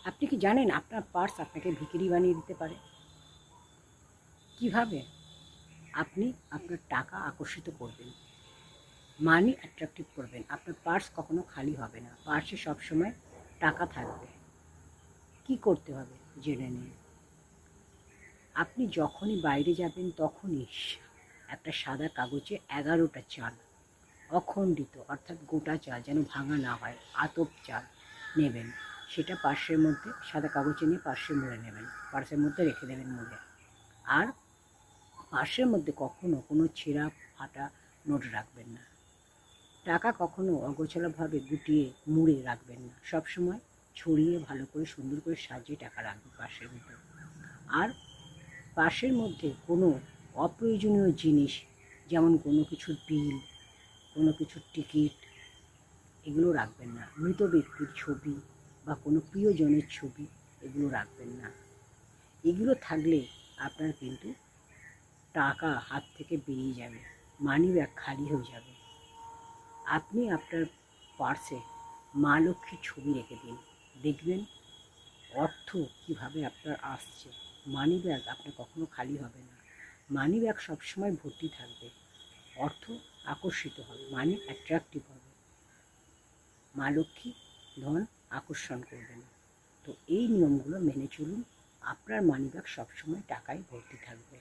আপনি কি জানেন আপনার পার্স আপনাকে ভিখিরি বানিয়ে দিতে পারে? কিভাবে আপনি আপনার টাকা আকর্ষিত করবেন, মানি অ্যাট্রাক্টিভ করবেন? আপনার পার্স কখনো খালি হবে না, পার্সে সবসময় টাকা থাকবে। কি করতে হবে জেনে নিন। আপনি যখনই বাইরে যাবেন তখনই একটা সাদা কাগজে 11টা চাল, অখণ্ডিত অর্থাৎ গোটা চাল, যেন ভাঙা না হয়, আতপ চাল নেবেন। সেটা পার্সের মধ্যে সাদা কাগজে নিয়ে পার্সে মুড়ে নেবেন, পার্সের মধ্যে রেখে দেবেন মুড়ে। আর পার্সের মধ্যে কখনো কোনো ছেঁড়া ফাটা নোট রাখবেন না। টাকা কখনো অগোছালোভাবে গুটিয়ে মুড়ে রাখবেন না, সবসময় ছড়িয়ে ভালো করে সুন্দর করে সাজিয়ে টাকা রাখবেন পার্সের মধ্যে। আর পার্সের মধ্যে কোনো অপ্রয়োজনীয় জিনিস, যেমন কোনো কিছুর বিল, কোনো কিছুর টিকিট, এগুলো রাখবেন না। মৃত ব্যক্তির ছবি বা কোনো প্রিয়জনের ছবি, এগুলো রাখবেন না। এগুলো থাকলে আপনার কিন্তু টাকা হাত থেকে বেরিয়ে যাবে, মানি ব্যাগ খালি হয়ে যাবে। আপনি আপনার পার্সে মা লক্ষ্মীর ছবি রেখে দিন, দেখবেন অর্থ কীভাবে আপনার আসছে। মানি ব্যাগ আপনার কখনো খালি হবে না, মানি ব্যাগ সবসময় ভর্তি থাকবে। অর্থ আকর্ষিত হবে, মানি অ্যাট্রাক্টিভ হবে, মা লক্ষ্মী ধন আকর্ষণ করবেন। তো এই নিয়মগুলো মেনে চলুন, আপনার মানি ব্যাগ সবসময় টাকায় ভর্তি থাকবে।